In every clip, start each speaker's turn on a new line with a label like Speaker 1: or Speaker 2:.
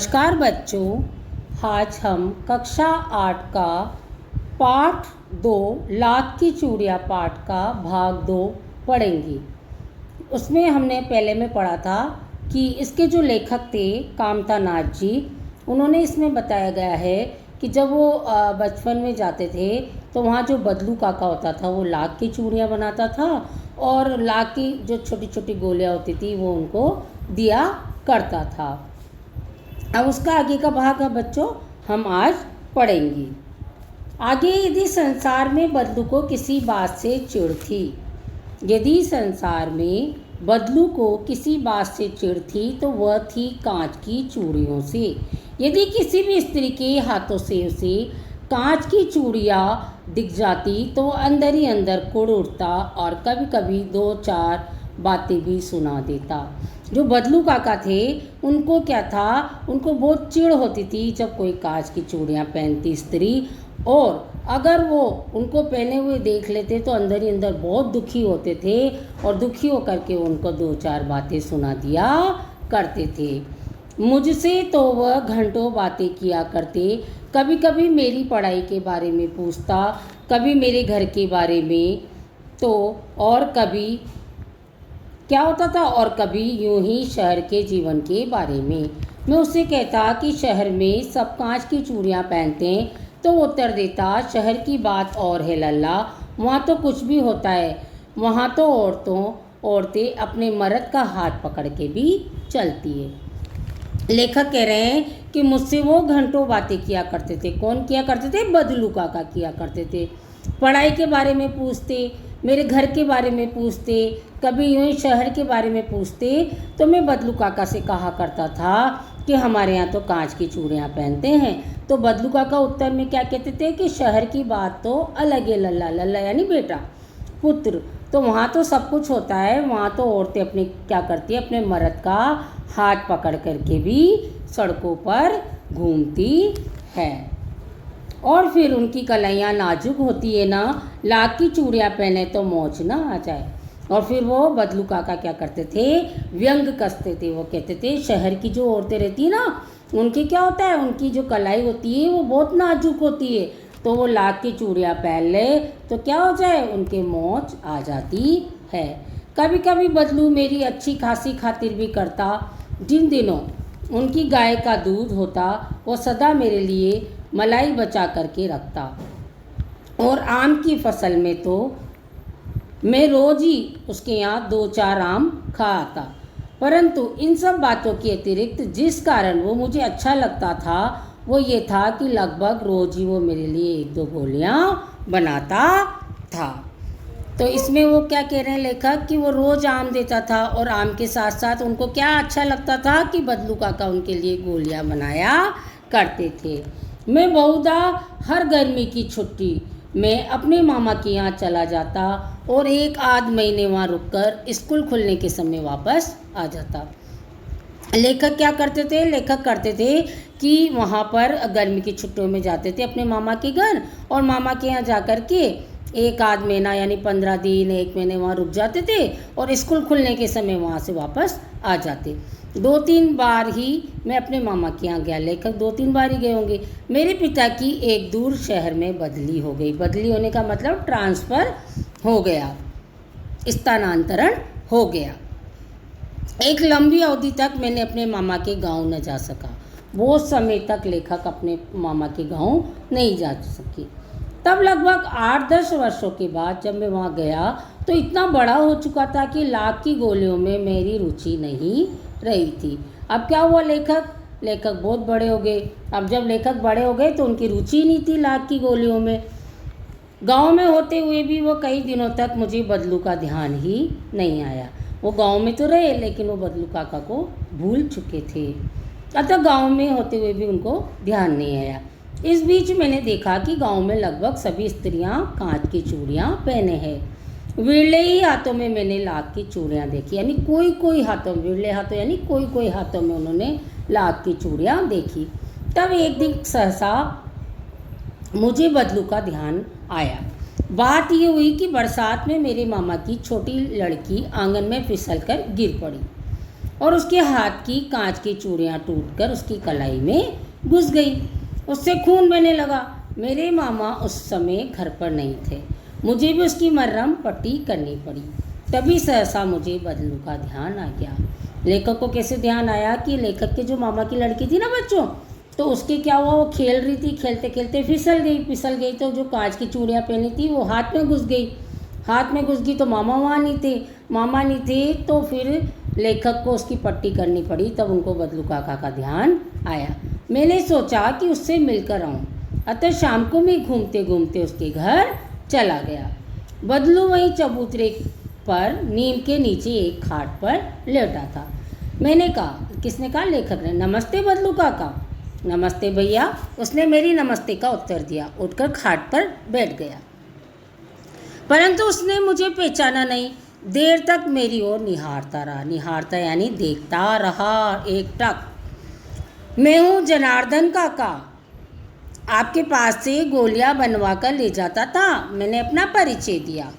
Speaker 1: नमस्कार बच्चों, आज हम कक्षा 8 का पाठ 2 लाख की चूड़ियाँ पाठ का भाग 2 पढ़ेंगे। उसमें हमने पहले में पढ़ा था कि इसके जो लेखक थे कामता नाथ जी, उन्होंने इसमें बताया गया है कि जब वो बचपन में जाते थे तो वहाँ जो बदलू काका होता था वो लाख की चूड़ियाँ बनाता था और लाख की जो छोटी छोटी गोलियाँ होती थी वो उनको दिया करता था। अब उसका आगे का भाग है बच्चों हम आज पढ़ेंगे। आगे, यदि संसार में बदलू को किसी बात से चिढ़ थी, यदि संसार में बदलू को किसी बात से चिढ़ थी तो वह थी कांच की चूड़ियों से। यदि किसी भी स्त्री के हाथों से उसे कांच की चूड़ियाँ दिख जाती तो अंदर ही अंदर कुड़ उठता और कभी कभी 2-4 बातें भी सुना देता। जो बदलू काका थे उनको क्या था, उनको बहुत चिढ़ होती थी जब कोई कांच की चूड़ियाँ पहनती स्त्री, और अगर वो उनको पहने हुए देख लेते तो अंदर ही अंदर बहुत दुखी होते थे और दुखी होकर के उनको 2-4 बातें सुना दिया करते थे। मुझसे तो वह घंटों बातें किया करते, कभी कभी मेरी पढ़ाई के बारे में पूछता, कभी मेरे घर के बारे में, तो और कभी क्या होता था, और कभी यूं ही शहर के जीवन के बारे में। मैं उससे कहता कि शहर में सब कांच की चूड़ियाँ पहनते हैं, तो वो उत्तर देता शहर की बात और है लल्ला, वहाँ तो कुछ भी होता है, वहाँ तो औरतें अपने मर्द का हाथ पकड़ के भी चलती है। लेखक कह रहे हैं कि मुझसे वो घंटों बातें किया करते थे। कौन किया करते थे? बदलू काका किया करते थे। पढ़ाई के बारे में पूछते, मेरे घर के बारे में पूछते, कभी यूँ ही शहर के बारे में पूछते, तो मैं बदलू काका से कहा करता था कि हमारे यहाँ तो कांच की चूड़ियाँ पहनते हैं। तो बदलू काका उत्तर में क्या कहते थे कि शहर की बात तो अलग है लल्ला, लल्ला यानी बेटा, पुत्र, तो वहाँ तो सब कुछ होता है, वहाँ तो औरतें अपने क्या करती है, अपने मर्द का हाथ पकड़ करके भी सड़कों पर घूमती है, और फिर उनकी कलाइयाँ नाजुक होती है ना, लाख की चूड़ियाँ पहने तो मौज ना आ जाए। और फिर वो बदलू काका क्या करते थे, व्यंग कसते थे। वो कहते थे शहर की जो औरतें रहती है ना, उनकी क्या होता है, उनकी जो कलाई होती है वो बहुत नाजुक होती है, तो वो लाख की चूड़ियाँ पहन ले तो क्या हो जाए, उनके मौज आ जाती है। कभी कभी बदलू मेरी अच्छी खासी खातिर भी करता। जिन दिनों उनकी गाय का दूध होता वो सदा मेरे लिए मलाई बचा करके रखता, और आम की फसल में तो मैं रोज ही उसके यहाँ 2-4 आम खा आता। परंतु इन सब बातों के अतिरिक्त जिस कारण वो मुझे अच्छा लगता था वो ये था कि लगभग रोज ही वो मेरे लिए 1-2 गोलियाँ बनाता था। तो इसमें वो क्या कह रहे हैं लेखक कि वो रोज़ आम देता था, और आम के साथ साथ उनको क्या अच्छा लगता था कि बदलू काका उनके लिए गोलियाँ बनाया करते थे। मैं बहुधा हर गर्मी की छुट्टी में अपने मामा के यहाँ चला जाता और 1-8 महीने वहाँ रुककर स्कूल खुलने के समय वापस आ जाता। लेखक क्या करते थे, लेखक करते थे कि वहाँ पर गर्मी की छुट्टियों में जाते थे अपने मामा के घर, और मामा के यहाँ जा कर के 1-8 महीना यानी 15 दिन 1 महीने वहाँ रुक जाते थे, और स्कूल खुलने के समय वहाँ से वापस आ जाते। 2-3 बार ही मैं अपने मामा के यहाँ गया, लेखक 2-3 बार ही गए होंगे। मेरे पिता की एक दूर शहर में बदली हो गई। बदली होने का मतलब ट्रांसफ़र हो गया, स्थानांतरण हो गया। एक लंबी अवधि तक मैंने अपने मामा के गांव न जा सका। बहुत समय तक लेखक अपने मामा के गांव नहीं जा सकी। तब लगभग 8-10 वर्षों के बाद जब मैं वहाँ गया तो इतना बड़ा हो चुका था कि लाख की गोलियों में मेरी रुचि नहीं रही थी। अब क्या हुआ, लेखक बहुत बड़े हो गए। अब जब लेखक बड़े हो गए तो उनकी रुचि नहीं थी लाख की गोलियों में। गांव में होते हुए भी वो कई दिनों तक मुझे बदलू का ध्यान ही नहीं आया। वो गांव में तो रहे लेकिन वो बदलू काका को भूल चुके थे, अतः गांव में होते हुए भी उनको ध्यान नहीं आया। इस बीच मैंने देखा कि गांव में लगभग सभी स्त्रियां कांच की चूड़ियां पहने हैं। विरले ही हाथों में मैंने लाख की चूड़ियां देखी, यानी कोई हाथों में, विरले हाथों यानी कोई हाथों में उन्होंने लाख की चूड़ियां देखी। तब एक दिन सहसा मुझे बदलू का ध्यान आया। बात ये हुई कि बरसात में मेरे मामा की छोटी लड़की आंगन में फिसलकर गिर पड़ी। और उसके हाथ की कांच की चूड़ियाँ टूटकर उसकी कलाई में घुस गई। उससे खून बहने लगा। मेरे मामा उस समय घर पर नहीं थे। मुझे भी उसकी मर्रम पट्टी करनी पड़ी। तभी सहसा मुझे बदलू का ध्यान आ गया। लेखक को कैसे ध्यान आया कि लेखक के जो मामा की लड़की थी ना बच्चों, तो उसके क्या हुआ, वो खेल रही थी, खेलते खेलते फिसल गई तो जो कांच की चूड़ियाँ पहनी थी वो हाथ में घुस गई। हाथ में घुस गई तो मामा वहाँ नहीं थे। मामा नहीं थे तो फिर लेखक को उसकी पट्टी करनी पड़ी। तब उनको बदलू काका का ध्यान आया। मैंने सोचा कि उससे मिलकर आऊँ, अतः शाम को मैं घूमते घूमते उसके घर चला गया। बदलू वहीं चबूतरे पर नीम के नीचे एक खाट पर लेटा था। मैंने कहा, किसने कहा? लेखक ने। नमस्ते बदलू काका। नमस्ते भैया। उसने मेरी नमस्ते का उत्तर दिया, उठकर खाट पर बैठ गया। परंतु उसने मुझे पहचाना नहीं। देर तक मेरी ओर निहारता रहा। निहारता यानी देखता रहा एकटक। मैं हूँ जनार्दन काका, आपके पास से गोलियां बनवा कर ले जाता था। मैंने अपना परिचय दिया।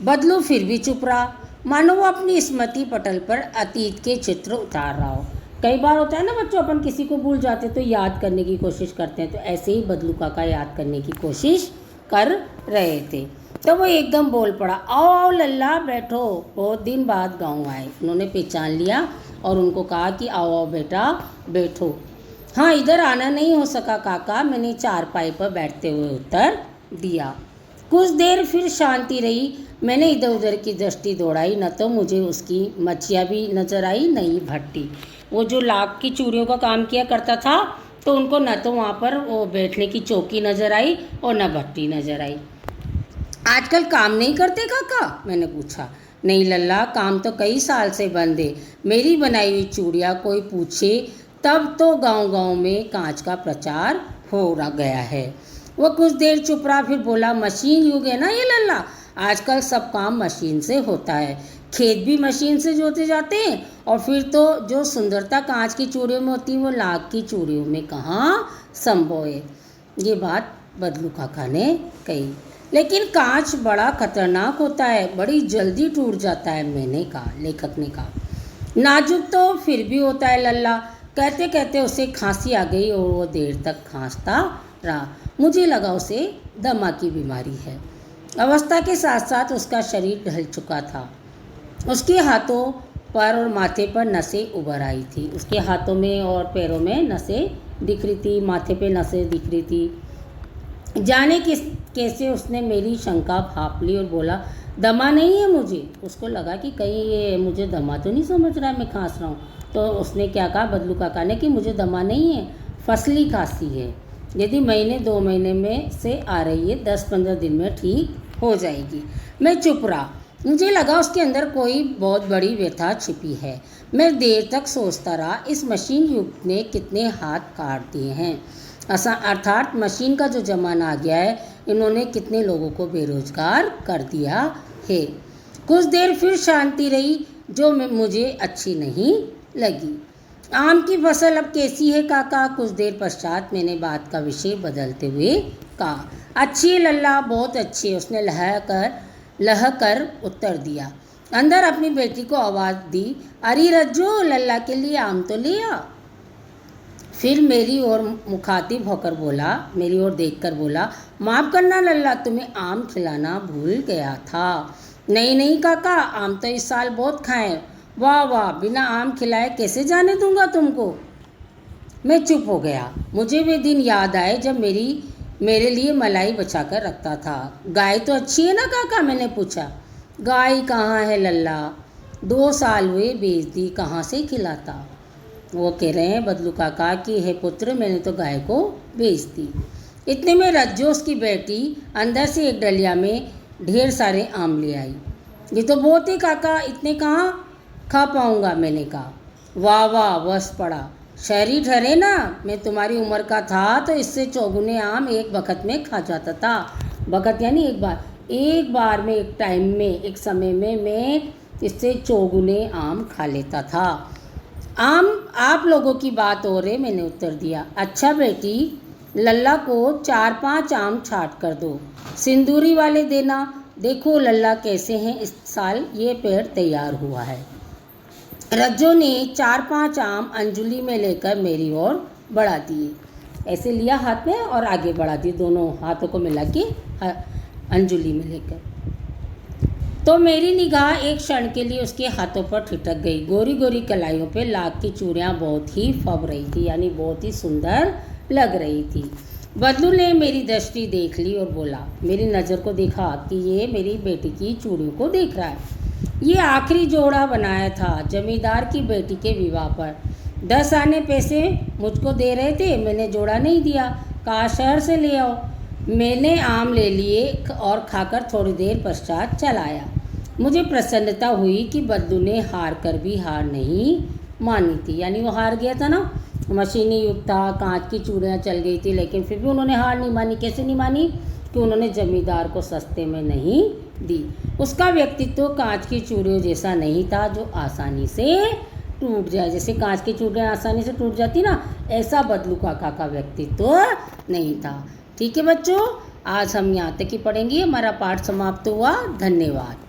Speaker 1: बदलू फिर भी चुप रहा, मानो वो अपनी स्मृति पटल पर अतीत के चित्र उतार रहा हो। कई बार होता है ना बच्चों, अपन किसी को भूल जाते तो याद करने की कोशिश करते हैं, तो ऐसे ही बदलू काका याद करने की कोशिश कर रहे थे। तो वो एकदम बोल पड़ा, आओ आओ लल्ला बैठो, बहुत दिन बाद गाँव आए। उन्होंने पहचान लिया और उनको कहा कि आओ आओ बेटा बैठो। हाँ, इधर आना नहीं हो सका काका, मैंने चारपाई पर बैठते हुए उत्तर दिया। कुछ देर फिर शांति रही। मैंने इधर उधर की दृष्टि दौड़ाई, न तो मुझे उसकी मच्छियाँ भी नजर आई, न ही भट्टी। वो जो लाख की चूड़ियों का काम किया करता था, तो उनको न तो वहाँ पर वो बैठने की चौकी नजर आई और न भट्टी नजर आई। आजकल काम नहीं करते काका? मैंने पूछा। नहीं लल्ला, काम तो कई साल से बंद है। मेरी बनाई हुई चूड़ियाँ कोई पूछे तब तो गांव गांव में कांच का प्रचार हो गया है। वो कुछ देर चुप रहा, फिर बोला, मशीन युग है ना ये लल्ला, आजकल सब काम मशीन से होता है। खेत भी मशीन से जोते जाते हैं, और फिर तो जो सुंदरता कांच की चूड़ियों में होती है वो लाख की चूड़ियों में कहाँ संभव है। ये बात बदलू काका ने कही। लेकिन कांच बड़ा खतरनाक होता है, बड़ी जल्दी टूट जाता है। मैंने कहा। लेखक ने कहा, नाजुक तो फिर भी होता है लल्ला। कहते कहते उसे खांसी आ गई और वो देर तक खांसता रहा। मुझे लगा उसे दमा की बीमारी है। अवस्था के साथ साथ उसका शरीर ढल चुका था। उसके हाथों पर और माथे पर नसें उभर आई थी। उसके हाथों में और पैरों में नसें दिख रही थी, माथे पे नसें दिख रही थी। जाने कैसे उसने मेरी शंका भांप ली और बोला, दमा नहीं है मुझे। उसको लगा कि कहीं ये मुझे दमा तो नहीं समझ रहा है, मैं खांस रहा हूँ। तो उसने क्या कहा बदलू काका ने कि मुझे दमा नहीं है, फसली खांसी है। यदि महीने 2 महीने में से आ रही है, 10-15 दिन में ठीक हो जाएगी। मैं चुप रहा। मुझे लगा उसके अंदर कोई बहुत बड़ी व्यथा छिपी है। मैं देर तक सोचता रहा, इस मशीन युग ने कितने हाथ काट दिए हैं। अर्थात मशीन का जो ज़माना आ गया है, इन्होंने कितने लोगों को बेरोजगार कर दिया है। कुछ देर फिर शांति रही, जो मुझे अच्छी नहीं लगी। आम की फसल अब कैसी है काका? कुछ देर पश्चात मैंने बात का विषय बदलते हुए कहा। अच्छी है लल्ला, बहुत अच्छी है, उसने लह कर उत्तर दिया। अंदर अपनी बेटी को आवाज़ दी, अरे रज्जो, लल्ला के लिए आम तो ले आ। फिर मेरी ओर मुखातिब होकर बोला, मेरी ओर देखकर बोला, माफ़ करना लल्ला, तुम्हें आम खिलाना भूल गया था। नहीं नहीं काका, आम तो इस साल बहुत खाए। वाह वाह, बिना आम खिलाए कैसे जाने दूंगा तुमको। मैं चुप हो गया। मुझे वे दिन याद आए जब मेरे लिए मलाई बचा कर रखता था। गाय तो अच्छी है ना काका? मैंने पूछा। गाय कहाँ है लल्ला, 2 साल हुए बेच दी, कहाँ से खिलाता। वो कह रहे हैं बदलू काका कि हे पुत्र, मैंने तो गाय को बेच दी। इतने में रज्जो उसकी बेटी अंदर से एक डलिया में ढेर सारे आम ले आई। ये तो बहुत ही काका, इतने कहाँ खा पाऊँगा। मैंने कहा। वाह वाह, बस पड़ा। शहरी ठहरे ना, मैं तुम्हारी उम्र का था तो इससे 4 आम एक वक्त में खा जाता था। वक्त यानी एक बार में, एक टाइम में, एक समय में मैं इससे 4 आम खा लेता था। आम आप लोगों की बात हो रही, मैंने उत्तर दिया। अच्छा बेटी, लल्ला को 4-5 आम छाट कर दो, सिंदूरी वाले देना। देखो लल्ला कैसे हैं, इस साल ये पेड़ तैयार हुआ है। रज्जो ने 4-5 आम अंजुली में लेकर मेरी ओर बढ़ा दिए। ऐसे लिया हाथ में और आगे बढ़ा दिए, दोनों हाथों को मिला के अंजुली में लेकर। तो मेरी निगाह एक क्षण के लिए उसके हाथों पर ठिठक गई। गोरी गोरी कलाइयों पे लाख की चूड़ियाँ बहुत ही फब रही थी, यानी बहुत ही सुंदर लग रही थी। बदलू ने मेरी दृष्टि देख ली और बोला, मेरी नज़र को देखा कि ये मेरी बेटी की चूड़ियों को देख रहा है। ये आखिरी जोड़ा बनाया था जमींदार की बेटी के विवाह पर। 10 आने पैसे मुझको दे रहे थे, मैंने जोड़ा नहीं दिया, कहा शहर से ले आओ। मैंने आम ले लिए और खाकर थोड़ी देर पश्चात चलाया। मुझे प्रसन्नता हुई कि बद्दू ने हार कर भी हार नहीं मानी थी, यानी वो हार गया था ना, मशीनी युग था, कांच की चूड़ियाँ चल गई थी, लेकिन फिर भी उन्होंने हार नहीं मानी। कैसे नहीं मानी? कि उन्होंने जमींदार को सस्ते में नहीं दी। उसका व्यक्तित्व कांच की चूड़ियों जैसा नहीं था जो आसानी से टूट जाए। जैसे कांच की चूड़ियाँ आसानी से टूट जाती ना, ऐसा बदलू काका का व्यक्तित्व नहीं था। ठीक है बच्चों, आज हम यहाँ तक ही पढ़ेंगे। हमारा पाठ समाप्त हुआ। धन्यवाद।